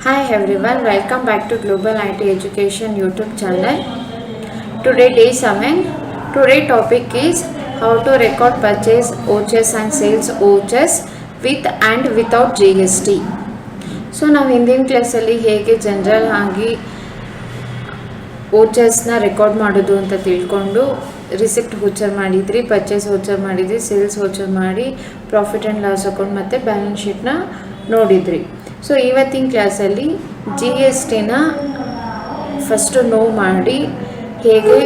Hi everyone, welcome back to Global IT Education YouTube channel. Today day 7. Today topic is how to record purchase vouchers and sales vouchers with and without GST. So ನಾವು ಹಿಂದಿನ ಕ್ಲಾಸಲ್ಲಿ ಹೇಗೆ general ಆಗಿ ವೋಚರ್ಸ್ನ record ಮಾಡೋದು ಅಂತ ತಿಳ್ಕೊಂಡು receipt voucher ಮಾಡಿದ್ರಿ, purchase voucher ಮಾಡಿದ್ರಿ, ಸೇಲ್ಸ್ ವೋಚರ್ ಮಾಡಿ ಪ್ರಾಫಿಟ್ ಆ್ಯಂಡ್ ಲಾಸ್ ಅಕೌಂಟ್ ಮತ್ತು ಬ್ಯಾಲೆನ್ಸ್ ಶೀಟ್ನ ನೋಡಿದ್ರಿ. ಸೊ ಇವತ್ತಿನ ಕ್ಲಾಸಲ್ಲಿ ಜಿ ಎಸ್ ಟಿನ ಫಸ್ಟು ನೋವು ಮಾಡಿ ಹೇಗೆ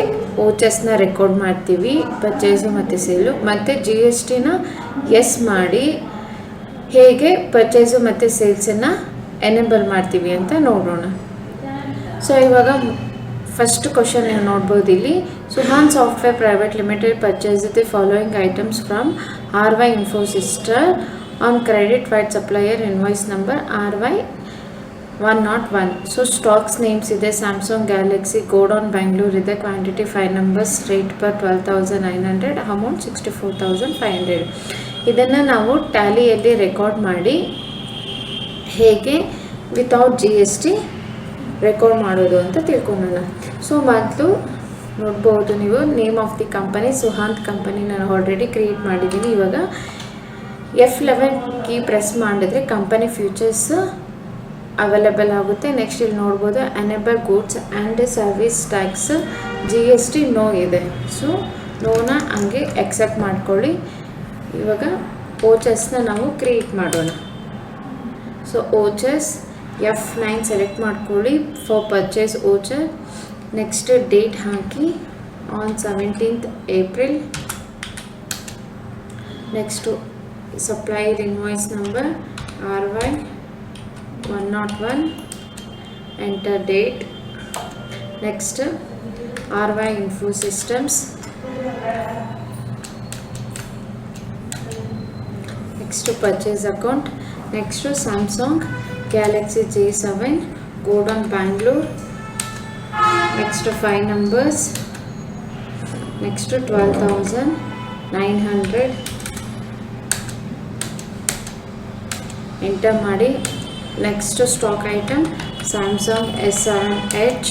ವೋಚರ್ಸ್ನ ರೆಕಾರ್ಡ್ ಮಾಡ್ತೀವಿ ಪರ್ಚೇಸು ಮತ್ತು ಸೇಲು, ಮತ್ತು ಜಿ ಎಸ್ ಟಿನ ಎಸ್ ಮಾಡಿ ಹೇಗೆ ಪರ್ಚೇಸು ಮತ್ತು ಸೇಲ್ಸನ್ನು ಎನೇಬಲ್ ಮಾಡ್ತೀವಿ ಅಂತ ನೋಡೋಣ. ಸೊ ಇವಾಗ ಫಸ್ಟ್ ಕ್ವಶನ್ ನೀವು ನೋಡ್ಬೋದು ಇಲ್ಲಿ. Suhan software private limited purchase the following items from RY Infosystem on credit white supplier invoice number RY 101. So stocks names ಇದೆ. ಸ್ಯಾಮ್ಸಂಗ್ ಗ್ಯಾಲಕ್ಸಿ ಗೋಡೌನ್ ಬ್ಯಾಂಗ್ಳೂರ್ ಇದೆ. Quantity 5 numbers, rate per 12,900, amount 64,500. ಇದನ್ನು ನಾವು ಟ್ಯಾಲಿಯಲ್ಲಿ record ಮಾಡಿ ಹೇಗೆ without G S T record ಮಾಡೋದು ಅಂತ ತಿಳ್ಕೊಳ್ಳೋಣ. ಸೊ ಮೊದಲು ನೋಡ್ಬೋದು ನೀವು name of the company Suhant company ನಾನು ಆಲ್ರೆಡಿ ಕ್ರಿಯೇಟ್ ಮಾಡಿದ್ದೀನಿ. ಇವಾಗ F11 ಕೀ ಪ್ರೆಸ್ ಮಾಡಿದ್ರೆ ಕಂಪನಿ ಫ್ಯೂಚರ್ಸ್ ಅವೈಲೇಬಲ್ ಆಗುತ್ತೆ. ನೆಕ್ಸ್ಟ್ ಇಲ್ಲಿ ನೋಡ್ಬೋದು enable goods and service tax G S T no ಇದೆ. ಸೊ ನೋನ ಹಂಗೆ ಎಕ್ಸೆಪ್ಟ್ ಮಾಡ್ಕೊಳ್ಳಿ. ಇವಾಗ ವೋಚರ್ಸ್ನ ನಾವು ಕ್ರಿಯೇಟ್ ಮಾಡೋಣ. ಸೊ ವೋಚರ್ಸ್ F9 ಸೆಲೆಕ್ಟ್ ಮಾಡ್ಕೊಳ್ಳಿ for purchase voucher. Next date ಹಾಕಿ on 17th April. Next supplier invoice number RY 101, enter date. Next RY Infosystems. Next purchase account. Next Samsung Galaxy J7 godown Bangalore. Next 5 numbers. Next 12,900 enter ಮಾಡಿ. Next stock item Samsung S7H.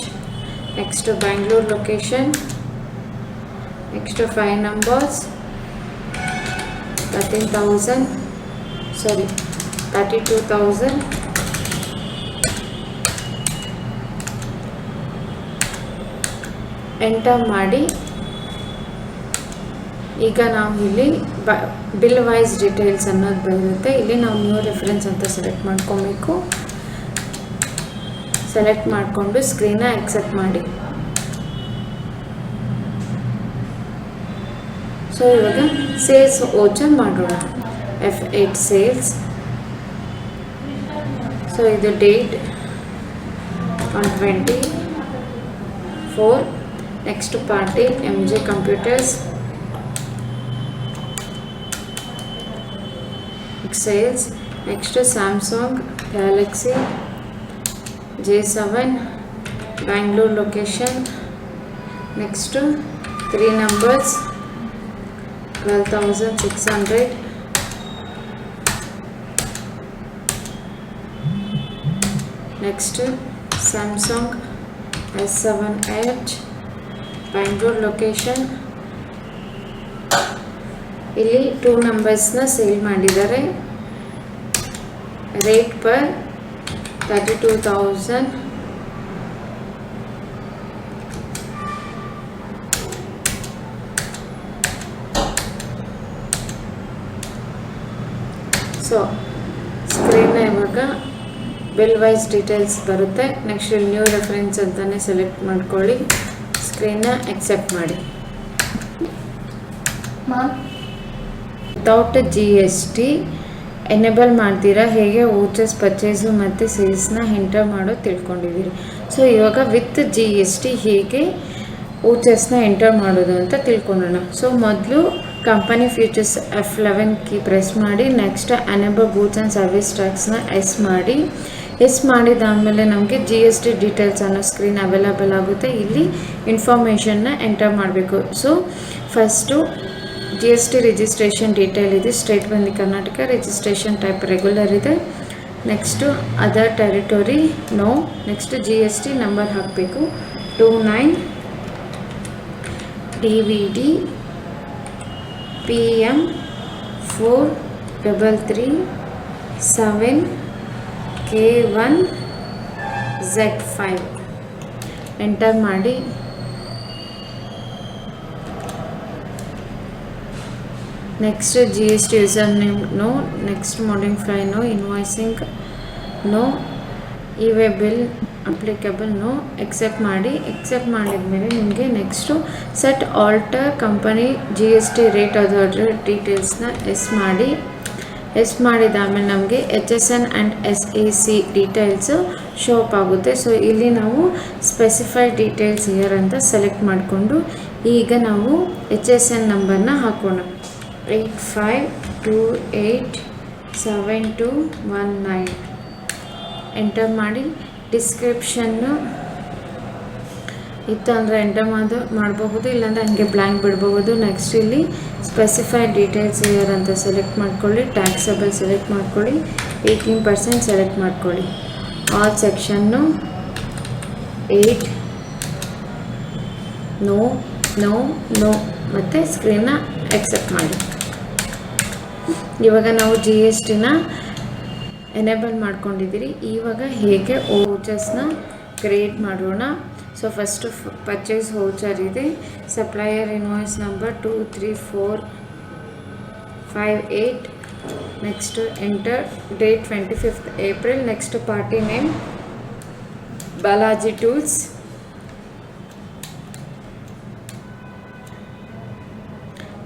Next Bangalore location. Next 5 numbers, 32,000 enter ಮಾಡಿ. ಈಗ ನಾವು ಇಲ್ಲಿ bill wise details ಅನ್ನೋದು ಬರುತ್ತೆ. ಇಲ್ಲಿ ನಾವು new reference ಅಂತ ಸೆಲೆಕ್ಟ್ ಮಾಡ್ಕೊಬೇಕು. ಸೆಲೆಕ್ಟ್ ಮಾಡಿಕೊಂಡು ಸ್ಕ್ರೀನ್ನ ಆಕ್ಸೆಪ್ಟ್ ಮಾಡಿ. ಸೊ ಇವಾಗ ಸೇಲ್ಸ್ ವೋಚರ್ ಮಾಡೋಣ. F8 sales. ಸೊ ಇದು date on 24. Next party MJ computers. Sales. Next Samsung Galaxy J7 Bangalore location. Next 3 numbers, 12,600. Next Samsung S7H Bangalore location. ಇಲ್ಲಿ 2 numbers ಸೇಲ್ ಮಾಡಿದ್ದಾರೆ. Rate per 32,000. So ಸ್ಕ್ರೀನ್ನ ಇವಾಗ bill wise details ಬರುತ್ತೆ. Next new reference ಅಂತಲೇ select ಮಾಡ್ಕೊಳ್ಳಿ. ಸ್ಕ್ರೀನ್ನ accept ಮಾಡಿ. Without G S T enable ಮಾಡ್ತೀರಾ ಹೇಗೆ vouchers purchase ಮತ್ತು ಸೇಲ್ಸ್ನ ಎಂಟರ್ ಮಾಡೋದು ತಿಳ್ಕೊಂಡಿದ್ದೀರಿ. ಸೊ ಇವಾಗ ವಿತ್ ಜಿ ಎಸ್ ಟಿ ಹೇಗೆ ವೋಚರ್ಸ್ನ ಎಂಟರ್ ಮಾಡೋದು ಅಂತ ತಿಳ್ಕೊಳ್ಳೋಣ. ಸೊ ಮೊದಲು company features F11 key press ಮಾಡಿ. Next enable goods and service ಟ್ಯಾಕ್ಸ್ನ ಎಸ್ ಮಾಡಿ. ಎಸ್ ಮಾಡಿದಾದಮೇಲೆ ನಮಗೆ ಜಿ ಎಸ್ ಟಿ ಡೀಟೇಲ್ಸ್ ಅನ್ನೋ ಸ್ಕ್ರೀನ್ ಅವೈಲೇಬಲ್ ಆಗುತ್ತೆ. ಇಲ್ಲಿ ಇನ್ಫಾರ್ಮೇಷನ್ನ ಎಂಟರ್ ಮಾಡಬೇಕು. So first GST registration detail ಇದೆ. ಸ್ಟೇಟ್ ಬಂದು ಕರ್ನಾಟಕ. ರಿಜಿಸ್ಟ್ರೇಷನ್ ಟೈಪ್ ರೆಗ್ಯುಲರ್ ಇದೆ. Next other territory no. Next GST number ಹಾಕಬೇಕು 29 DVD PM 4337 K1 Z5 enter ಮಾಡಿ. Next GST user name no. Next modify no. Invoicing no. E-way bill applicable no. Accept ಮಾಡಿ. Accept ಮಾಡಿದ್ಮೇಲೆ ನಿಮಗೆ next set alter company GST rate ಅದರ ಡೀಟೇಲ್ಸ್ನ yes ಮಾಡಿ. Yes ಮಾಡಿದಾದಮೇಲೆ ನಮಗೆ HSN and SAC details show up ಆಗುತ್ತೆ. ಸೊ ಇಲ್ಲಿ ನಾವು ಸ್ಪೆಸಿಫೈಡ್ ಡೀಟೇಲ್ಸ್ ಇಯರ್ ಅಂತ ಸೆಲೆಕ್ಟ್ ಮಾಡಿಕೊಂಡು ಈಗ ನಾವು HSN ನಂಬರ್ನ ಹಾಕೋಣ. 85287219 ಎಂಟರ್ ಮಾಡಿ. ಡಿಸ್ಕ್ರಿಪ್ಷನ್ನು ಇತ್ತು ಅಂದರೆ ಎಂಟರ್ ಮಾಡಬಹುದು, ಇಲ್ಲಾಂದರೆ ಹಂಗೆ ಬ್ಲ್ಯಾಂಕ್ ಬಿಡಬಹುದು. ನೆಕ್ಸ್ಟ್ ಇಲ್ಲಿ ಸ್ಪೆಸಿಫೈಡ್ ಡೀಟೇಲ್ಸ್ ಇಯರ್ ಅಂತ ಸೆಲೆಕ್ಟ್ ಮಾಡ್ಕೊಳ್ಳಿ. ಟ್ಯಾಕ್ಸಬಲ್ ಸೆಲೆಕ್ಟ್ ಮಾಡ್ಕೊಳ್ಳಿ. 18% ಸೆಲೆಕ್ಟ್ ಮಾಡ್ಕೊಳ್ಳಿ. ಆಲ್ ಸೆಕ್ಷನ್ನು 8 ನೋ ನೋ ನೋ ಮತ್ತು ಸ್ಕ್ರೀನ್ನ ಎಕ್ಸೆಪ್ಟ್ ಮಾಡಿ. ಇವಾಗ ನಾವು GSTನ ಎನೇಬಲ್ ಮಾಡ್ಕೊಂಡಿದ್ದೀರಿ. ಇವಾಗ ಹೇಗೆ ವೌಚರ್ಸ್ನ ಕ್ರಿಯೇಟ್ ಮಾಡೋಣ. ಸೊ ಫಸ್ಟು ಪರ್ಚೇಸ್ ವೌಚರ್ ಇದೆ. Supplier invoice number 23458. Next enter date 25th April. Next party name Balaji tools.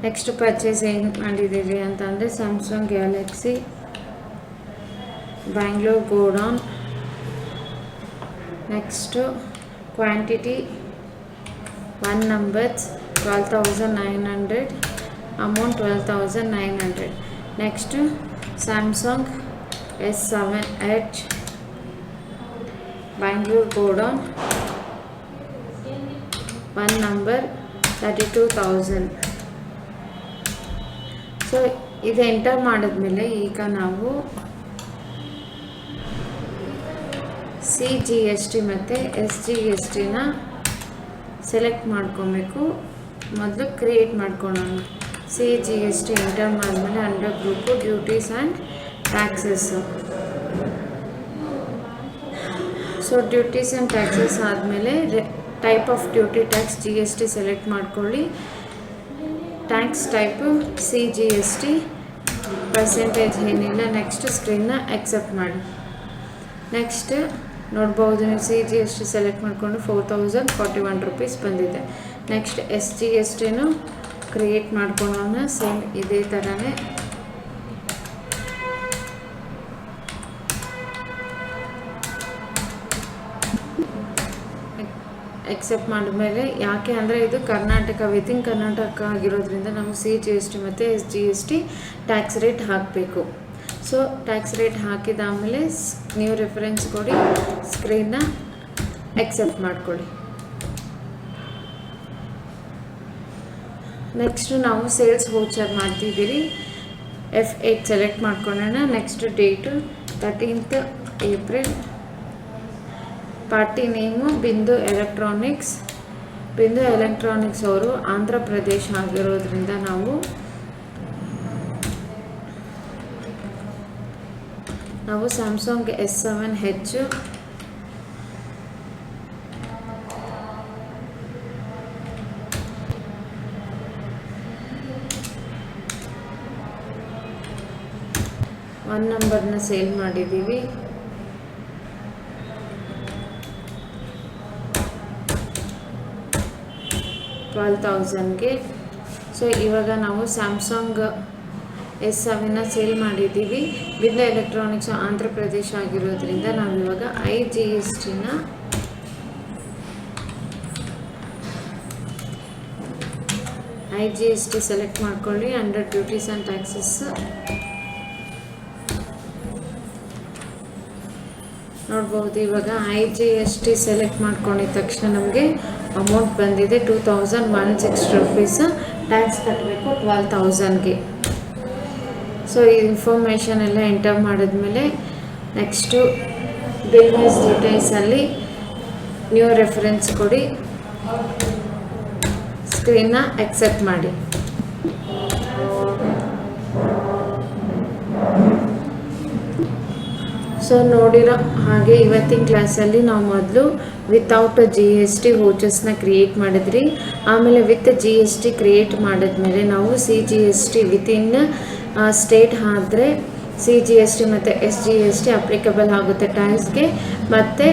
Next purchase ಏನು ಮಾಡಿದ್ದೀರಿ ಅಂತಂದರೆ Samsung Galaxy Bangalore godown. Next quantity 1 numbers 12,900, amount 12,900. Next Samsung S7H Bangalore godown 1 number 32,000. So ಇದು enter ಮಾಡಿದ್ಮೇಲೆ ಈಗ ನಾವು CGST ಮತ್ತು SGSTನ select ಮಾಡ್ಕೊಬೇಕು. ಮೊದಲು ಕ್ರಿಯೇಟ್ ಮಾಡ್ಕೊಳ್ಳೋಣ. CGST ಎಂಟರ್ ಮಾಡಿದ್ಮೇಲೆ under group duties and taxes. So duties and taxes ಆದಮೇಲೆ type of duty tax GST select ಮಾಡ್ಕೊಳ್ಳಿ. ಟ್ಯಾಕ್ಸ್ ಟೈಪು CGST, ಪರ್ಸೆಂಟೇಜ್ ಏನಿಲ್ಲ. ನೆಕ್ಸ್ಟ್ ಸ್ಕ್ರೀನ್ನ ಎಕ್ಸೆಪ್ಟ್ ಮಾಡಿ. ನೆಕ್ಸ್ಟ್ ನೋಡ್ಬೋದು ನೀವು CGST ಸೆಲೆಕ್ಟ್ ಮಾಡಿಕೊಂಡು 4041 rupees ಬಂದಿದೆ. ನೆಕ್ಸ್ಟ್ SGSTನೂ ಕ್ರಿಯೇಟ್ ಮಾಡ್ಕೊಳ್ಳೋಣ. ಸೇಮ್ ಇದೇ ಥರನೇ ಎಕ್ಸೆಪ್ಟ್ ಮಾಡಿದ್ಮೇಲೆ, ಯಾಕೆ ಅಂದರೆ ಇದು ಕರ್ನಾಟಕ ವಿತಿನ್ ಕರ್ನಾಟಕ ಆಗಿರೋದ್ರಿಂದ ನಾವು CGST ಮತ್ತು SGST ಟ್ಯಾಕ್ಸ್ ರೇಟ್ ಹಾಕಬೇಕು. ಸೊ ಟ್ಯಾಕ್ಸ್ ರೇಟ್ ಹಾಕಿದಾದಮೇಲೆ ನೀವು ರೆಫರೆನ್ಸ್ ಕೊಡಿ, ಸ್ಕ್ರೀನ್ನ ಎಕ್ಸೆಪ್ಟ್ ಮಾಡ್ಕೊಳ್ಳಿ. ನೆಕ್ಸ್ಟು ನಾವು ಸೇಲ್ಸ್ ವೌಚರ್ ಮಾಡ್ತಿದ್ದೀರಿ. F8 ಸೆಲೆಕ್ಟ್ ಮಾಡ್ಕೊಳ್ಳೋಣ. Next date 13th April. Party name ಬಿಂದು ಎಲೆಕ್ಟ್ರಾನಿಕ್ಸ್. ಬಿಂದು ಎಲೆಕ್ಟ್ರಾನಿಕ್ಸ್ ಅವರು ಆಂಧ್ರ ಪ್ರದೇಶ ಆಗಿರೋದ್ರಿಂದ ನಾವು ಸ್ಯಾಮ್ಸಂಗ್ S7H ಒನ್ ನಂಬರ್ನ ಸೇಲ್ ಮಾಡಿದ್ದೀವಿ. $12,000ಗೆ. ಸೊ ಇವಾಗ ನಾವು ಸ್ಯಾಮ್ಸಂಗ್ S7ನ ಸೇಲ್ ಮಾಡಿದ್ದೀವಿ. ಬಿಂದು ಎಲೆಕ್ಟ್ರಾನಿಕ್ಸ್ ಆಂಧ್ರ ಪ್ರದೇಶ ಆಗಿರೋದ್ರಿಂದ ನಾವು ಇವಾಗ IGST ಸೆಲೆಕ್ಟ್ ಮಾಡ್ಕೊಳ್ಳಿ. ಅಂಡರ್ ಡ್ಯೂಟೀಸ್ ಆ್ಯಂಡ್ ಟ್ಯಾಕ್ಸಸ್ ನೋಡ್ಬೋದು. ಇವಾಗ IGST ಸೆಲೆಕ್ಟ್ ಮಾಡ್ಕೊಂಡಿದ ತಕ್ಷಣ ನಮಗೆ ಅಮೌಂಟ್ ಬಂದಿದೆ 2160 rupees. ಟ್ಯಾಕ್ಸ್ ಕಟ್ಟಬೇಕು 12,000ಗೆ. ಸೊ ಈ ಇನ್ಫಾರ್ಮೇಷನ್ ಎಲ್ಲ ಎಂಟರ್ ಮಾಡಿದ್ಮೇಲೆ ನೆಕ್ಸ್ಟು ಬಿಲ್ನೆಸ್ ಡೀಟೇಲ್ಸಲ್ಲಿ ನ್ಯೂ ರೆಫರೆನ್ಸ್ ಕೊಡಿ, ಸ್ಕ್ರೀನ್ನ ಆಕ್ಸೆಪ್ಟ್ ಮಾಡಿ. ಸೊ ನೋಡಿರೋ ಹಾಗೆ ಇವತ್ತಿನ ಕ್ಲಾಸಲ್ಲಿ ನಾವು ಮೊದಲು ವಿತೌಟ್ GST ವೋಚರ್ಸ್ನ ಕ್ರಿಯೇಟ್ ಮಾಡಿದ್ರಿ. ಆಮೇಲೆ ವಿತ್ GST ಕ್ರಿಯೇಟ್ ಮಾಡಿದ್ಮೇಲೆ ನಾವು CGST ವಿತಿನ್ ಸ್ಟೇಟ್ ಆದರೆ CGST ಮತ್ತು SGST ಅಪ್ಲಿಕಬಲ್ ಆಗುತ್ತೆ ಟ್ಯಾಕ್ಸ್ಗೆ, ಮತ್ತು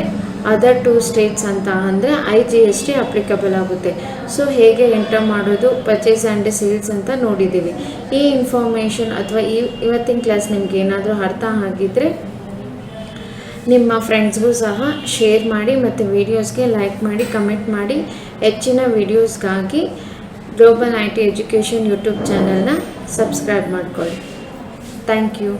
ಅದರ್ 2 ಸ್ಟೇಟ್ಸ್ ಅಂತ ಅಂದರೆ IGST ಅಪ್ಲಿಕಬಲ್ ಆಗುತ್ತೆ. ಸೊ ಹೇಗೆ ಎಂಟರ್ ಮಾಡೋದು ಪರ್ಚೇಸ್ ಆ್ಯಂಡ್ ಸೇಲ್ಸ್ ಅಂತ ನೋಡಿದ್ದೀವಿ. ಈ ಇನ್ಫಾರ್ಮೇಷನ್ ಅಥವಾ ಇವತ್ತಿನ ಕ್ಲಾಸ್ ನಿಮ್ಗೆ ಏನಾದರೂ ಅರ್ಥ ಆಗಿದ್ದರೆ ನಿಮ್ಮ ಫ್ರೆಂಡ್ಸ್ಗೂ ಸಹ ಶೇರ್ ಮಾಡಿ ಮತ್ತು ವೀಡಿಯೋಸ್ಗೆ ಲೈಕ್ ಮಾಡಿ, ಕಮೆಂಟ್ ಮಾಡಿ. ಹೆಚ್ಚಿನ ವೀಡಿಯೋಸ್ಗಾಗಿ ಗ್ಲೋಬಲ್ IT ಎಜುಕೇಷನ್ ಯೂಟ್ಯೂಬ್ ಚಾನಲ್ನ ಸಬ್ಸ್ಕ್ರೈಬ್ ಮಾಡ್ಕೊಳ್ಳಿ. Thank you.